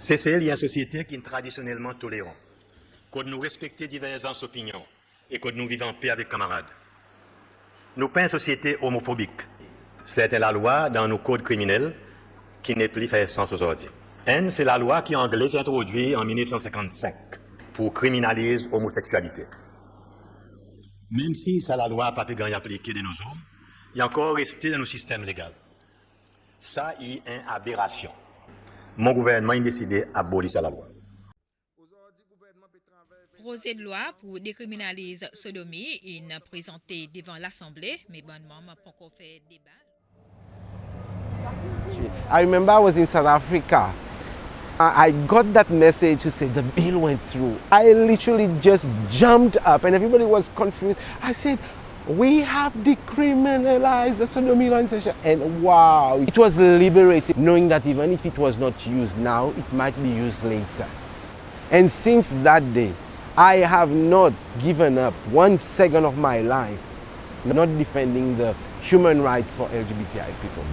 Seychelles est une société qui est traditionnellement tolérante, que nous respectons divergences d'opinion et que nous vivons en paix avec camarades. Nous pas une société homophobique. C'est la loi dans nos codes criminels qui n'est plus fait sens aujourd'hui. C'est la loi qui est anglaise qui est introduite en 1955 pour criminaliser l'homosexualité. Même si ça la loi n'a pas pu gagner appliquer de nos jours, il est encore resté dans nos systèmes légaux. Ça est une aberration. Mon gouvernement a décidé d'abolir la loi. Projet de loi pour décriminaliser sodomie est présenté devant l'Assemblée, mais bon, maman pas encore fait débat. I remember I was in South Africa. I got that message to say the bill went through. I literally just jumped up and everybody was confused. I said, we have decriminalized the sodomy law in Seychelles. And wow, it was liberating, knowing that even if it was not used now, it might be used later. And since that day, I have not given up 1 second of my life not defending the human rights for LGBTI people.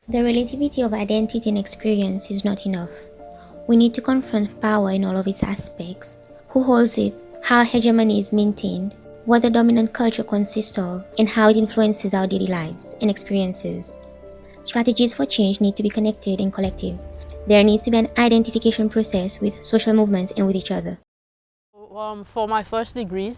The relativity of identity and experience is not enough. We need to confront power in all of its aspects. Who holds it, how hegemony is maintained, what the dominant culture consists of, and how it influences our daily lives and experiences. Strategies for change need to be connected and collective. There needs to be an identification process with social movements and with each other. For my first degree,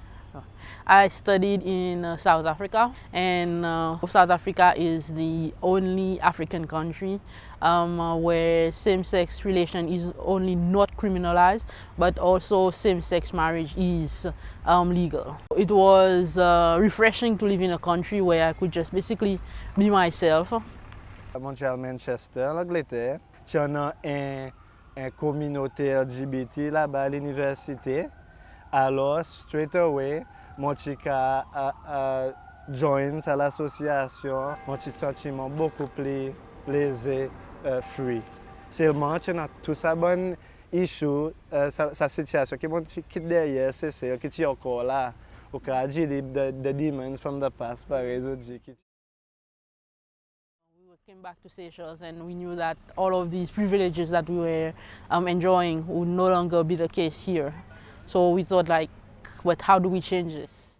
I studied in South Africa, and South Africa is the only African country where same-sex relation is only not criminalized, but also same-sex marriage is legal. It was refreshing to live in a country where I could just basically be myself. Montréal, Manchester, l'Angleterre, il y a une communauté LGBT là-bas à l'université. Alors, straight away, mon chica joins à l'association, mon sentiment beaucoup plus léger, free. Seulement, tu as tout ça bon issue, sa situation qui mon quitte derrière, c'est celle qui est encore là, au cas the demons from the past, par exemple. We came back to Seychelles and we knew that all of these privileges that we were enjoying would no longer be the case here. So we thought but how do we change this?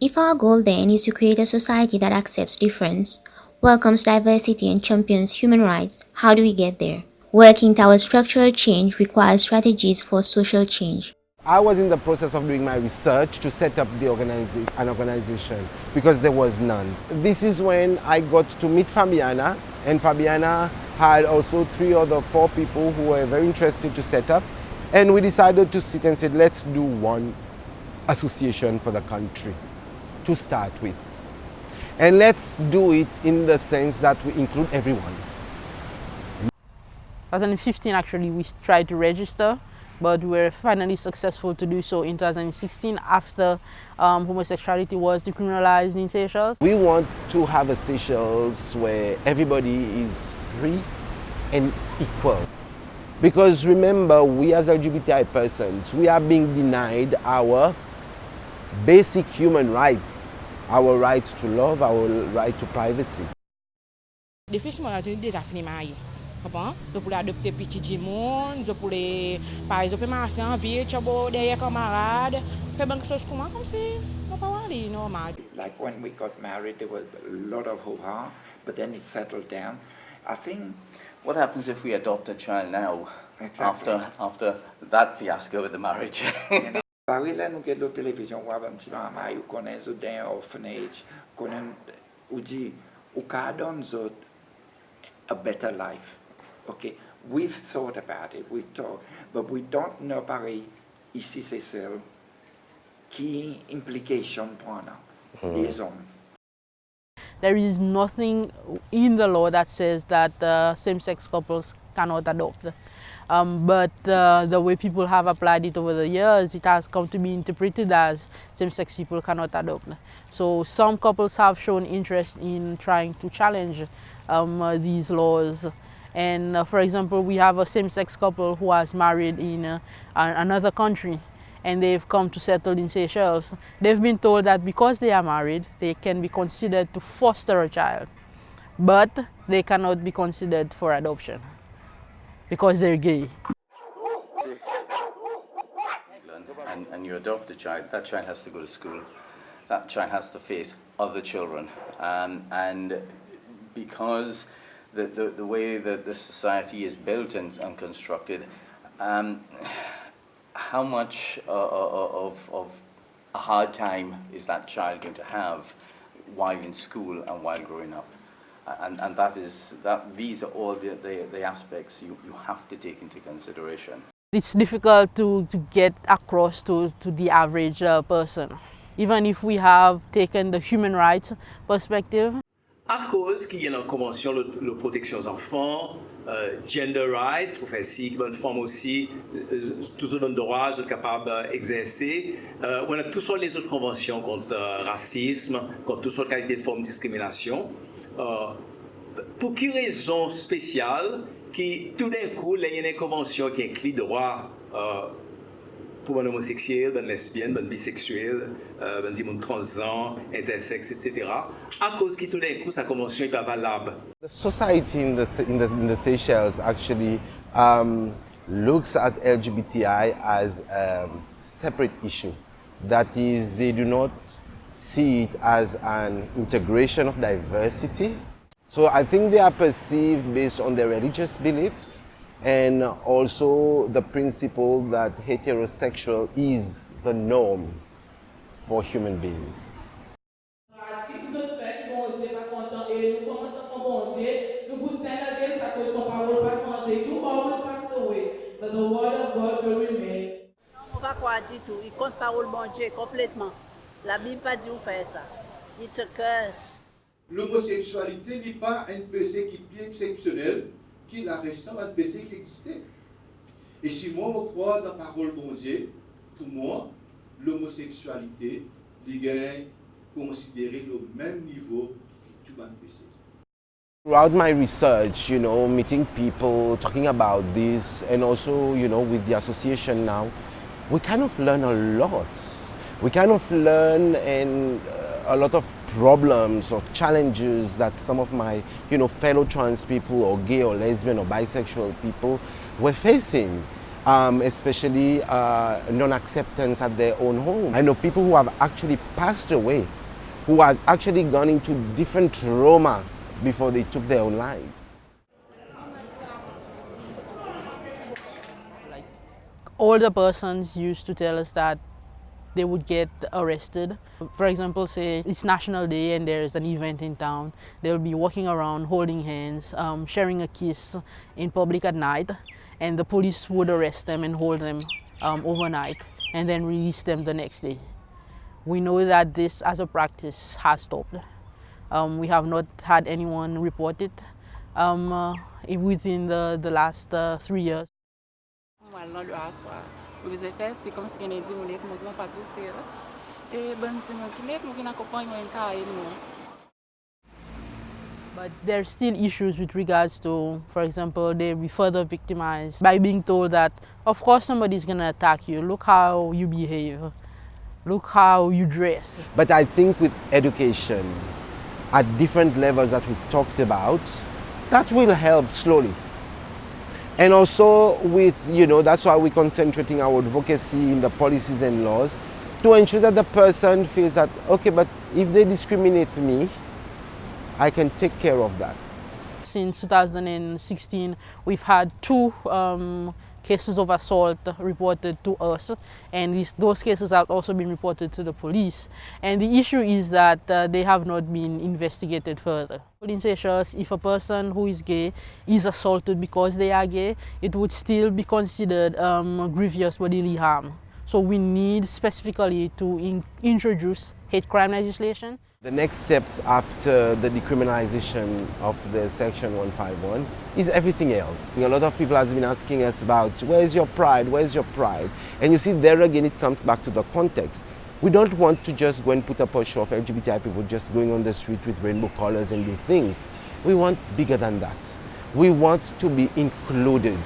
If our goal then is to create a society that accepts difference, welcomes diversity and champions human rights, how do we get there? Working towards structural change requires strategies for social change. I was in the process of doing my research to set up an organization because there was none. This is when I got to meet Fabiana, and Fabiana had also 4 people who were very interested to set up. And we decided to sit and said, let's do one association for the country to start with. And let's do it in the sense that we include everyone. 2015 actually we tried to register, but we were finally successful to do so in 2016 after homosexuality was decriminalized in Seychelles. We want to have a Seychelles where everybody is free and equal. Because remember, we as LGBTI persons, we are being denied our basic human rights, our right to love, our right to privacy. Définitivement, on a déjà fini marié. Je pourrais adopter petit monde, je pourrais, par exemple, marcher en ville, derrière camarades, faire quelque chose comme ça, on peut aller normal. Like when we got married, there was a lot of hoo-ha, but then it settled down. I think. What happens if we adopt a child now, exactly. after that fiasco with the marriage? Paris, là, nous avons la télévision, on voit un petit peu on connaît un orphanage, on dit, on donne a better life. Okay, we've thought about it, we've talked, but we don't know pareil ici c'est celle qui implication pour les hommes. There is nothing in the law that says that same-sex couples cannot adopt. But the way people have applied it over the years, it has come to be interpreted as same-sex people cannot adopt. So some couples have shown interest in trying to challenge these laws, And for example, we have a same-sex couple who has married in another country, and they've come to settle in Seychelles. They've been told that because they are married, they can be considered to foster a child, but they cannot be considered for adoption because they're gay. And you adopt a child, that child has to go to school. That child has to face other children. And because the way that the society is built and constructed, how much of a hard time is that child going to have while in school and while growing up? And these are all the aspects you have to take into consideration. It's difficult to get across to the average person, even if we have taken the human rights perspective. À cause qu'il y a une convention de protection aux enfants, gender rights, pour faire si, les femmes aussi, tous ont le droit d'être capables d'exercer. On a toutes les autres conventions contre le racisme, contre toutes sortes de qualités de formes de discrimination. Pour quelle raison spéciale qui tout d'un coup, il y a une convention qui inclut le droit pour un homosexuel, un lesbienne, un bisexuel, un transgenre, intersexe, etc. À cause que tout d'un coup, sa convention n'est pas valable. The society in the Seychelles actually looks at LGBTI as a separate issue. That is, they do not see it as an integration of diversity. So I think they are perceived based on their religious beliefs and also the principle that heterosexual is the norm for human beings. The word of God will remain. On va croire du tout, il compte parole bon Dieu complètement. La Bible pas dit où faire ça. It's a curse. L'homosexualité n'est pas un péché qui est exceptionnel, qui est la restant un péché qui existait. Et si moi je crois dans la parole bon Dieu, pour moi, l'homosexualité est considérée au même niveau que tout un péché. Throughout my research, meeting people, talking about this, and also, with the association now, we kind of learn a lot. We kind of learn a lot of problems or challenges that some of my, fellow trans people or gay or lesbian or bisexual people were facing, especially non-acceptance at their own home. I know people who have actually passed away, who has actually gone into different trauma before they took their own lives. Like, older persons used to tell us that they would get arrested. For example, say it's National Day and there's an event in town. They'll be walking around holding hands, sharing a kiss in public at night, and the police would arrest them and hold them overnight and then release them the next day. We know that this as a practice has stopped. We have not had anyone report it within the last 3 years. But there are still issues with regards to, for example, they be further victimized by being told that, of course, somebody's going to attack you. Look how you behave. Look how you dress. But I think with education, at different levels that we've talked about, that will help slowly. And also with, that's why we're concentrating our advocacy in the policies and laws to ensure that the person feels that, okay, but if they discriminate me, I can take care of that. Since 2016, we've had 2 cases of assault reported to us, and those cases have also been reported to the police. And the issue is that they have not been investigated further. In Seychelles, if a person who is gay is assaulted because they are gay, it would still be considered grievous bodily harm. So we need specifically to introduce hate crime legislation. The next steps after the decriminalization of the Section 151 is everything else. A lot of people have been asking us about, where's your pride, where's your pride? And you see, there again, it comes back to the context. We don't want to just go and put up a show of LGBTI people just going on the street with rainbow colors and do things. We want bigger than that. We want to be included.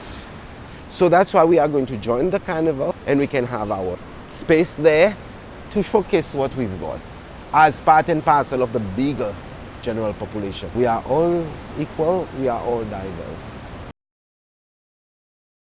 So that's why we are going to join the carnival, and we can have our space there to showcase what we've got as part and parcel of the bigger general population. We are all equal, we are all diverse.